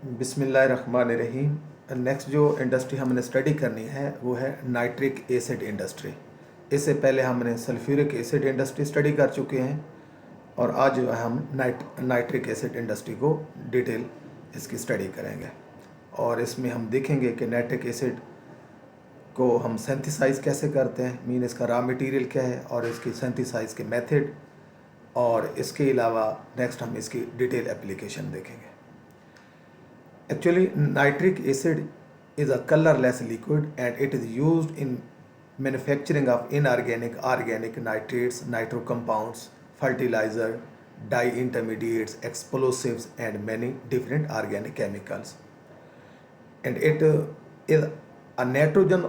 बिस्मिल्लाहिर्रहमानिर्रहीम। नेक्स्ट जो इंडस्ट्री हमने स्टडी करनी है वो है नाइट्रिक एसिड इंडस्ट्री। इससे पहले हमने सल्फ्यूरिक एसिड इंडस्ट्री स्टडी कर चुके हैं और आज जो है हम नाइट्रिक एसिड इंडस्ट्री को डिटेल इसकी स्टडी करेंगे। और इसमें हम देखेंगे कि नाइट्रिक एसिड को हम सिंथेसाइज कैसे करते हैं, मीन इसका रॉ मटेरियल क्या है और इसकी सिंथेसाइज के मेथड, और इसके अलावा नेक्स्ट हम इसकी डिटेल एप्लीकेशन देखेंगे। Actually, nitric acid is a colorless liquid and it is used in manufacturing of inorganic, organic nitrates, nitro compounds, fertilizer, dye intermediates, explosives, and many different organic chemicals. And it is a nitrogen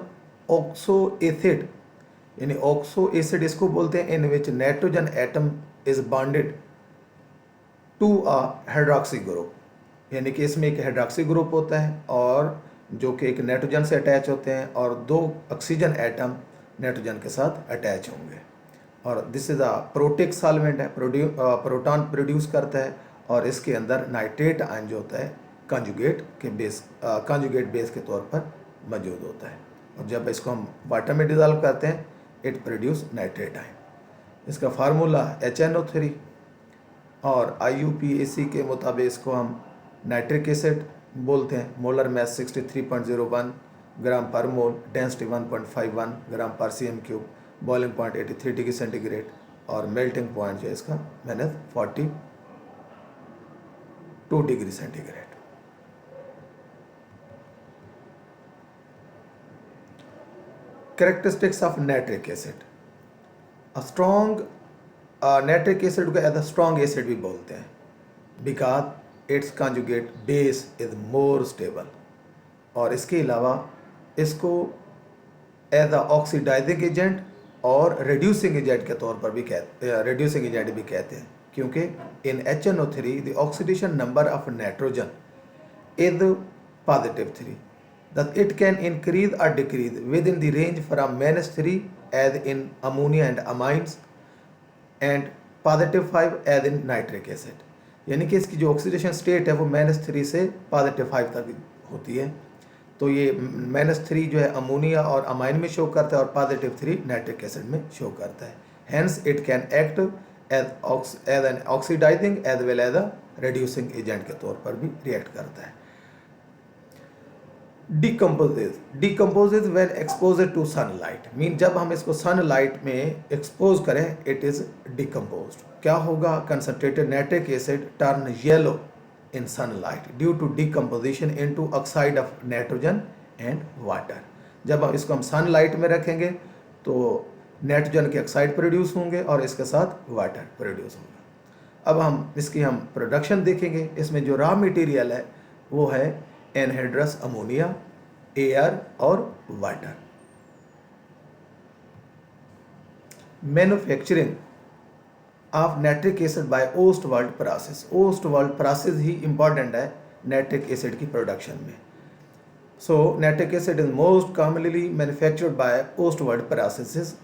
oxo acid, यानी oxo acid इसको बोलते हैं, in which nitrogen atom is bonded to a hydroxy group, यानी कि इसमें एक hydroxy group होता है और जो कि एक नाइट्रोजन से अटैच होते हैं और दो ऑक्सीजन एटम नाइट्रोजन के साथ अटैच होंगे। और this is a protic solvent है, प्रोटॉन प्रोड्यूस करता है और इसके अंदर नाइट्रेट आयन जो होता है कंजुगेट बेस के तौर पर मौजूद होता है। और जब इसको हम वाटर में डिज़ोल्व करते हैं इट प्रोड्यूस नाइट्रेट आयन। इसका फार्मूला HNO3 और IUPAC के मुताबिक इसको हम नाइट्रिक एसिड बोलते हैं। मोलर मैस 63.01 ग्राम पर मोल, डेंसिटी 1.51 ग्राम पर cm3, boiling point 83 degree centigrade और मेल्टिंग पॉइंट जो है इसका -42 degree centigrade. Characteristics of nitric acid. Strong nitric acid को एज अ स्ट्रॉन्ग एसिड भी बोलते हैं because it's conjugate base is more stable. और इसके अलावा इसको एज अ ऑक्सीडाइजिंग एजेंट और रिड्यूसिंग एजेंट के तौर पर भी रिड्यूसिंग एजेंट भी कहते हैं, क्योंकि इन HNO3 the oxidation number of nitrogen is +3, that it can increase or decrease within the range from -3 as in ammonia and amines and +5 as in nitric acid। यानी कि इसकी जो ऑक्सीडेशन स्टेट है वो -3 से +5 तक होती है। तो ये -3 जो है अमोनिया और अमाइन में शो करता है और +3 नाइट्रिक एसिड में शो करता है। Hence it can act as an oxidising as well as a reducing agent के तौर पर भी रिएक्ट करता है। Decomposes when exposed to sunlight, mean जब हम इसको सनलाइट में एक्सपोज करें इट इज डिकम्पोज्ड। क्या होगा? Concentrated nitric acid turn yellow in sunlight due to decomposition into oxide of nitrogen and water. जब हम इसको सनलाइट में रखेंगे तो नाइट्रोजन के ऑक्साइड प्रोड्यूस होंगे और इसके साथ वाटर प्रोड्यूस होगा। अब हम इसकी प्रोडक्शन देखेंगे। इसमें जो रॉ मटेरियल है वो है एनहाइड्रस अमोनिया, एयर और water. Manufacturing of nitric acid by Ostwald process. Ostwald process ही इंपॉर्टेंट है नाइट्रिक एसिड की प्रोडक्शन में। So nitric acid is most commonly manufactured by Ostwald processes.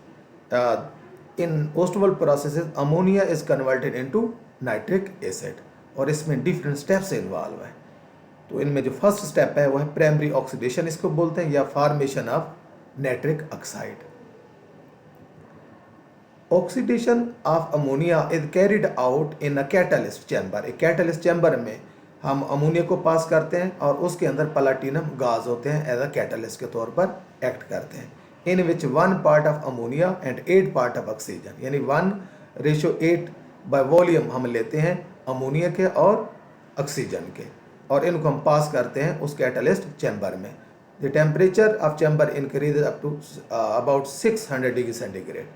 In Ostwald processes ammonia is converted into nitric acid और इसमें different steps involve है। तो इनमें जो फर्स्ट स्टेप है वो है प्राइमरी ऑक्सीडेशन इसको बोलते हैं या formation of nitric oxide. Oxidation of ammonia is carried out in a catalyst chamber. एक कैटलिस्ट चैम्बर में हम अमोनिया को पास करते हैं और उसके अंदर प्लैटिनम गाज होते हैं एज अ कैटलिस्ट के तौर पर एक्ट करते हैं। इन विच 1 part of ammonia and 8 part of oxygen, यानी 1:8 बाय वॉल्यूम हम लेते हैं अमोनिया के और ऑक्सीजन के और इनको हम पास करते हैं उस कैटलिस्ट चैम्बर में। The temperature of chamber increase up to about 600 degree centigrade.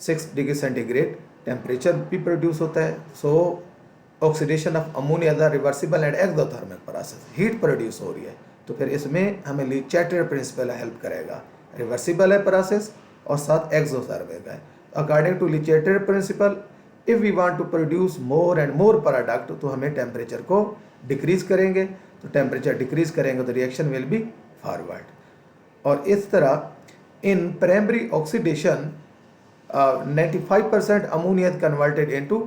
6 degree centigrade temperature भी प्रोड्यूस होता है। So oxidation of ammonia the reversible and exothermic process, heat produce हो रही है तो फिर इसमें हमें लीचेटर प्रिंसिपल हेल्प करेगा। रिवर्सिबल है प्रोसेस और साथ एक्सोथर्मिक है। According to Le Chatelier principle if we want to produce more and more product तो हमें टेम्परेचर को डिक्रीज करेंगे, तो टेम्परेचर डिक्रीज करेंगे तो रिएक्शन विल बी फॉरवर्ड। और इस तरह in primary oxidation 95% ammonia converted into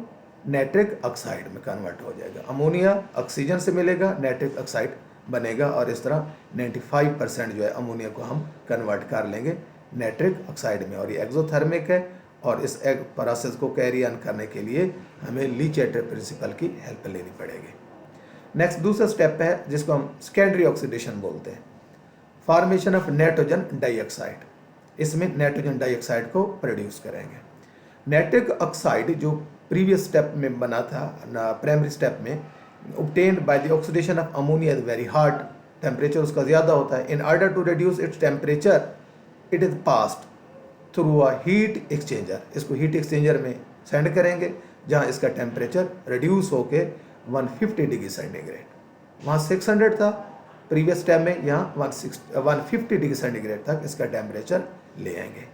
nitric oxide में कन्वर्ट हो जाएगा। अमोनिया ऑक्सीजन से मिलेगा, नाइट्रिक ऑक्साइड बनेगा और इस तरह 95% जो है अमोनिया को हम कन्वर्ट कर लेंगे नाइट्रिक ऑक्साइड में। और ये एक्सोथर्मिक है और इस प्रोसेस को कैरी ऑन करने के लिए हमें लीचेटर प्रिंसिपल की हेल्प लेनी पड़ेगी। नेक्स्ट दूसरा स्टेप है जिसको हम सेकेंडरी ऑक्सीडेशन बोलते हैं, फॉर्मेशन ऑफ नाइट्रोजन डाइऑक्साइड। इसमें नाइट्रोजन डाइऑक्साइड को प्रोड्यूस करेंगे। नाइट्रिक ऑक्साइड जो प्रीवियस स्टेप में बना था प्राइमरी स्टेप में, obtained by the oxidation of ammonia is very hot, temperature उसका ज़्यादा होता है। In order to reduce its temperature it is passed through a heat exchanger. इसको हीट एक्सचेंजर में सेंड करेंगे जहाँ इसका टेम्परेचर रिड्यूस होके 150 डिग्री सेंटीग्रेड, वहाँ 600 था प्रीवियस स्टेप में, यहाँ 150 डिग्री सेंटीग्रेड तक इसका टेम्परेचर ले आएंगे।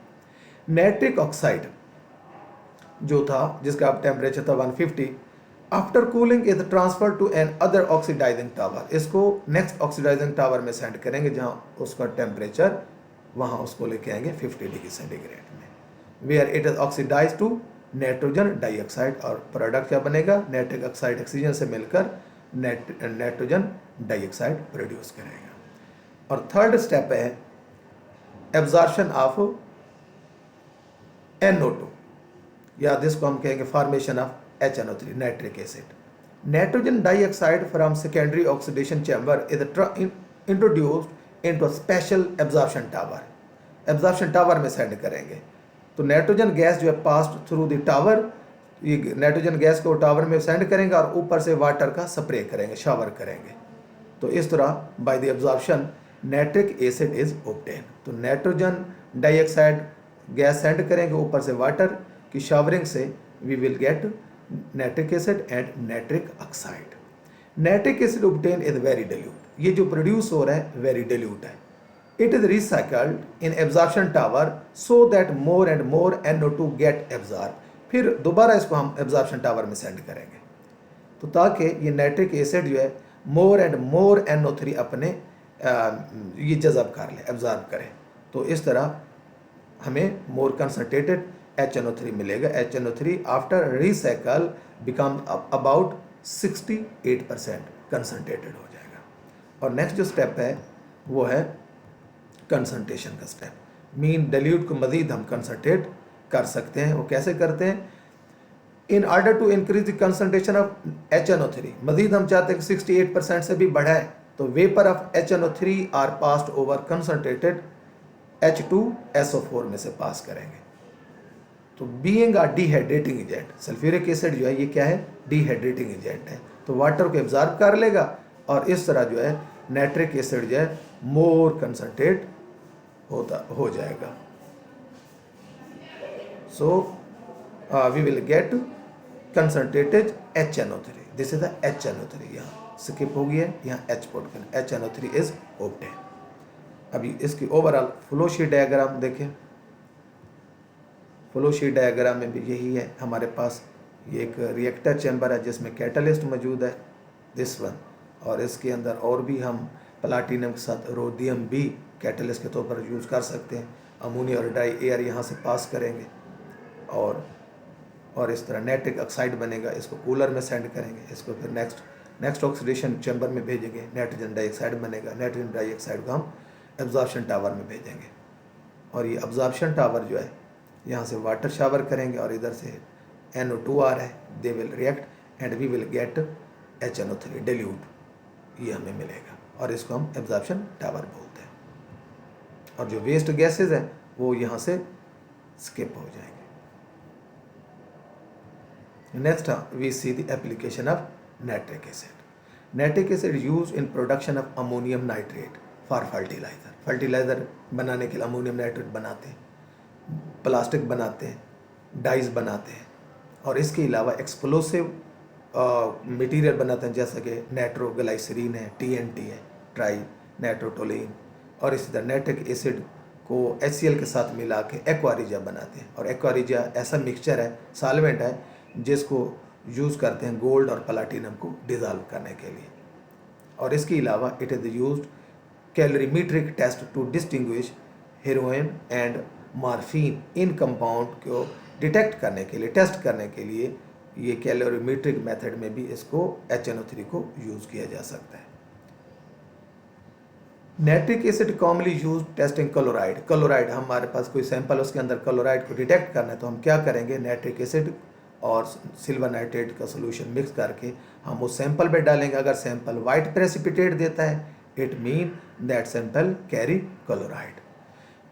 नाइट्रिक ऑक्साइड जो था जिसका अब टेम्परेचर था 150, after cooling is transfer to an other oxidising tower. इसको नेक्स्ट ऑक्सीडाइजिंग टावर में सेंड करेंगे जहाँ उसका टेम्परेचर वहाँ उसको लेके आएंगे 50 डिग्री सेंटीग्रेड में, where it is oxidise to nitrogen dioxide. और प्रोडक्ट क्या बनेगा, नाइट्रिक ऑक्साइड ऑक्सीजन से मिलकर नाइट्रोजन डाइऑक्साइड प्रोड्यूस करेगा। और थर्ड स्टेप है एब्जॉर्प्शन ऑफ NO2 या जिसको हम कहेंगे formation of HNO3 nitric acid. Nitrogen dioxide from secondary oxidation chamber is introduced into special absorption tower. Absorption tower में सेंड करेंगे तो नाइट्रोजन गैस जो है पास्ड थ्रू द टावर, ये नाइट्रोजन गैस को टावर में सेंड करेंगे और ऊपर से वाटर का स्प्रे करेंगे, शावर करेंगे। तो इस तरह by the absorption nitric acid is obtain. तो नाइट्रोजन डाइऑक्साइड गैस सेंड करेंगे, ऊपर से वाटर की शावरिंग से we will get nitric acid and nitric oxide. Nitric acid obtain is very dilute. ये जो प्रोड्यूस हो रहा है वेरी डिल्यूट है। It is recycled in absorption tower so that more and more NO2 get absorb. फिर दोबारा इसको हम एब्जॉर्प्शन टावर में सेंड करेंगे तो ताकि ये नाइट्रिक एसिड जो है मोर एंड मोर NO3 अपने ये जज़ब कर ले, एब्जॉर्ब करे। तो इस तरह हमें मोर कंसनट्रेटेड HNO3 मिलेगा। HNO3 after recycle become about 68% concentrated हो जाएगा। और नेक्स्ट जो स्टेप है वो है कंसनट्रेशन का स्टेप। मीन डिल्यूट को मज़ीद हम कंसनट्रेट कर सकते हैं। वो कैसे करते हैं, in order to increase the concentration of HNO3, मज़ीद हम चाहते हैं कि 68% से भी बढ़ाएं तो vapour of HNO3 are passed over concentrated H2SO4 में से पास करेंगे। तो being a dehydrating agent, sulphuric acid जो है ये क्या है, डिहाइड्रेटिंग एजेंट है। तो वाटर को एब्जॉर्ब कर लेगा और इस तरह जो है नाइट्रिक एसिड जो है मोर कंसनट्रेट हो जाएगा। So we will get concentrated HNO3। This is the HNO3। यहाँ स्किप हो गया, यहाँ H पुट करना, HNO3 इज ऑब्टेन। अभी इसकी ओवरऑल फ्लो शीट डायग्राम देखें। फ्लो शीट डायग्राम में भी यही है। हमारे पास ये एक रिएक्टर चैम्बर है जिसमें कैटलिस्ट मौजूद है, दिस वन, और इसके अंदर और भी हम प्लाटिनम के साथ रोडियम भी कैटलिस्ट के तौर पर यूज़ कर सकते हैं। अमोनिया और डाई एयर यहाँ से पास करेंगे और इस तरह नाइट्रिक ऑक्साइड बनेगा। इसको कूलर में सेंड करेंगे, इसको फिर नेक्स्ट ऑक्सीडेशन चैम्बर में भेजेंगे, नाइट्रोजन डाइऑक्साइड बनेगा। नाइट्रोजन डाइऑक्साइड को हम एब्जॉर्प्शन टावर में भेजेंगे और ये एब्जॉर्प्शन टावर जो है यहाँ से वाटर शावर करेंगे और इधर से NO2 आ रहा है, they will react and we will get HNO3 dilute, ये हमें मिलेगा और इसको हम एब्जॉर्प्शन टावर बोलते हैं। और जो वेस्ट गैसेस हैं वो यहाँ से स्किप हो जाएंगे। Next we see the application of nitric acid. Nitric acid use in production of ammonium nitrate for fertiliser. Fertiliser बनाने के लिए अमोनियम नाइट्रेट बनाते हैं, प्लास्टिक बनाते हैं, डाइज बनाते हैं और इसके अलावा एक्सप्लोसिव मटेरियल बनाते हैं जैसा कि नाइट्रोग्लाइसरीन है, TNT है, ट्राई नाइट्रोटोलिन। और इसी तरह नाइट्रिक एसिड को HCl के साथ मिला के एक्वारिजा बनाते हैं। और एक्वारिजा ऐसा मिक्सचर है, सॉल्वेंट है, जिसको यूज़ करते हैं गोल्ड और प्लाटिनम को डिज़ोल्व करने के लिए। और इसके अलावा it is used calorimetric test to distinguish heroin and morphine in compound को डिटेक्ट करने के लिए, टेस्ट करने के लिए ये कैलोरीमेट्रिक मेथड में भी इसको HNO3 को यूज़ किया जा सकता है। Nitric acid commonly use testing chloride हमारे पास कोई सैंपल उसके अंदर क्लोराइड को डिटेक्ट करना है तो हम क्या करेंगे, नाइट्रिक एसिड और सिल्वर नाइट्रेट का सोल्यूशन मिक्स करके हम उस सैंपल पे डालेंगे। अगर सैंपल वाइट प्रेसिपिटेट देता है it mean that sample carry chloride.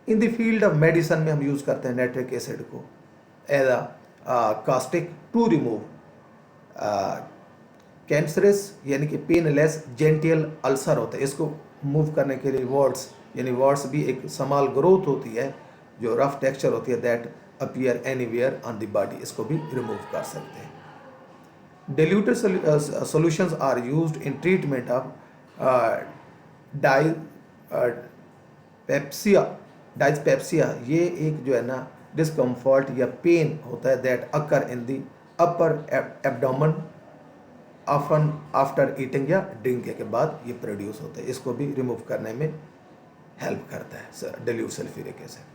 In the field of medicine में हम यूज़ करते हैं नाइट्रिक एसिड को as a caustic to remove cancerous यानी कि पेनलेस जेंटियल अल्सर होता है। इसको मूव करने के लिए वॉर्ड्स यानी वॉर्ड्स भी एक स्मॉल ग्रोथ होती है जो रफ टेक्सचर होती है that appear anywhere on the body, इसको भी रिमूव कर सकते हैं। Diluted solutions are used in treatment of dyspepsia. ये एक जो है ना डिस्कम्फर्ट या पेन होता है that occur in the upper abdomen often after eating या ड्रिंक के बाद ये प्रोड्यूस होता है, इसको भी रिमूव करने में हेल्प करता है dilute sulphuric acid.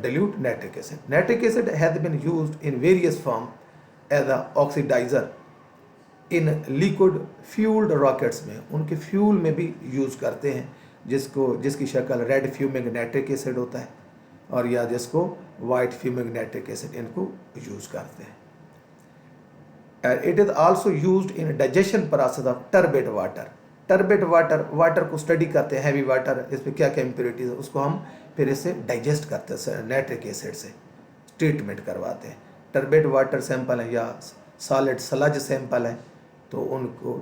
dilute nitric acid. Nitric acid has been used in various forms as a oxidizer in liquid fueled rockets में, उनके फ्यूल में भी यूज़ करते हैं जिसकी शक्ल रेड फ्यूमिंग नाइट्रिक एसिड होता है और या जिसको वाइट फ्यूमिंग नाइट्रिक एसिड इनको यूज़ करते हैं। It is also used in digestion process of turbid water को स्टडी करते हैं, हैवी वाटर इसमें क्या क्या इम्प्योरिटीज है उसको हम फिर इसे डाइजेस्ट करते हैं नाइट्रिक एसिड से ट्रीटमेंट करवाते हैं। टर्बेट वाटर सैंपल है या सॉलिड स्लज सैंपल है तो उनको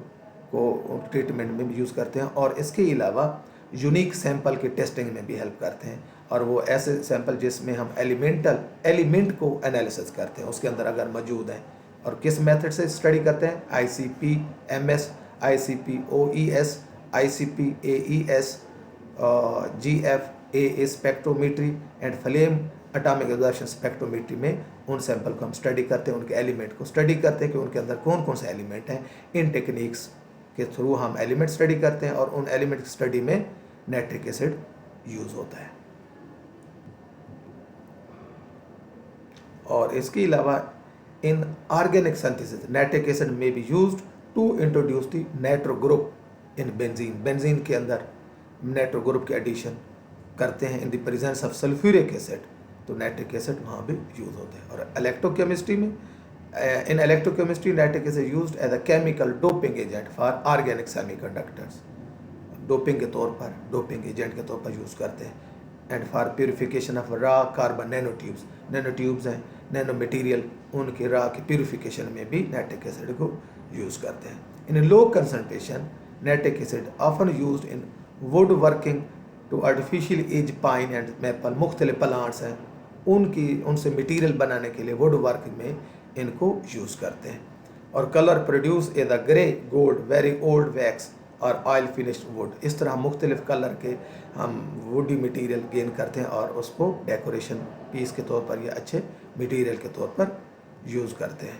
ट्रीटमेंट में भी यूज़ करते हैं और इसके अलावा यूनिक सैंपल की टेस्टिंग में भी हेल्प करते हैं और वो ऐसे सैंपल जिसमें हम एलिमेंट को एनालिसिस करते हैं उसके अंदर अगर मौजूद हैं और किस मेथड से स्टडी करते हैं, ICP-MS, ICP-OES, ICP-AES, GFAA spectrometry and flame atomic absorption spectrometry में उन सैंपल को हम स्टडी करते हैं, उनके एलिमेंट को स्टडी करते हैं कि उनके अंदर कौन कौन से एलिमेंट हैं। इन टेक्निक्स के थ्रू हम एलिमेंट स्टडी करते हैं और उन एलिमेंट स्टडी में नाइट्रिक एसिड यूज़ होता है। और इसके अलावा in organic synthesis nitric acid में be used to introduce the nitro group in benzene के अंदर नाइट्रो ग्रुप के एडिशन करते हैं in the presence of sulphuric acid, तो नाइट्रिक एसिड वहाँ भी यूज़ होते हैं। और इलेक्ट्रोकेमिस्ट्री में in electrochemistry nitric acid used as a chemical doping agent for organic semiconductors, doping के तौर पर डोपिंग एजेंट के तौर पर यूज़ करते हैं। And for purification of raw carbon nanotubes हैं नैनो मटीरियल, उनके रॉ की प्योरिफिकेशन में भी नाइट्रिक एसिड को यूज़ करते हैं। In low concentration nitric acid often used in wood working to artificial age pine and maple, मुख्तलिफ प्लांट्स हैं उनसे मटीरियल बनाने के लिए वुड वर्क में इनको यूज़ करते हैं। और colour produce a the grey gold very old wax और ऑयल फिनिश्ड वुड, इस तरह मुख्तलिफ कलर के हम वुडी मटीरियल गेन करते हैं और उसको डेकोरेशन पीस के तौर पर या अच्छे मटीरियल के तौर पर यूज़ करते हैं।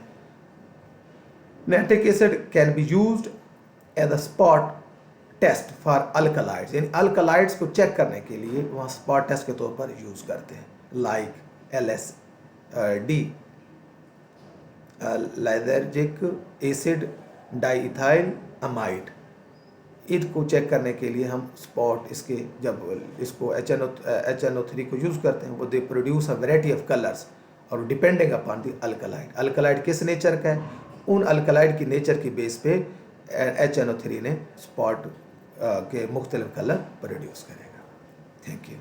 Nitric acid can be used as a spot test for alkaloids, यानी अल्कलाइड्स को चेक करने के लिए वहाँ स्पॉट टेस्ट के तौर पर यूज़ करते हैं, like LSD lysergic acid diethyl amide, इसको चेक करने के लिए हम स्पॉट इसके जब इसको HNO3 को यूज़ करते हैं वो they produce a variety of colours और डिपेंडिंग अपॉन द अल्कलाइड किस नेचर का है, उन अल्कलाइड की नेचर की बेस पे HNO3 ने स्पॉट के मुख्तलिफ कलर प्रोड्यूस करेगा। Thank you.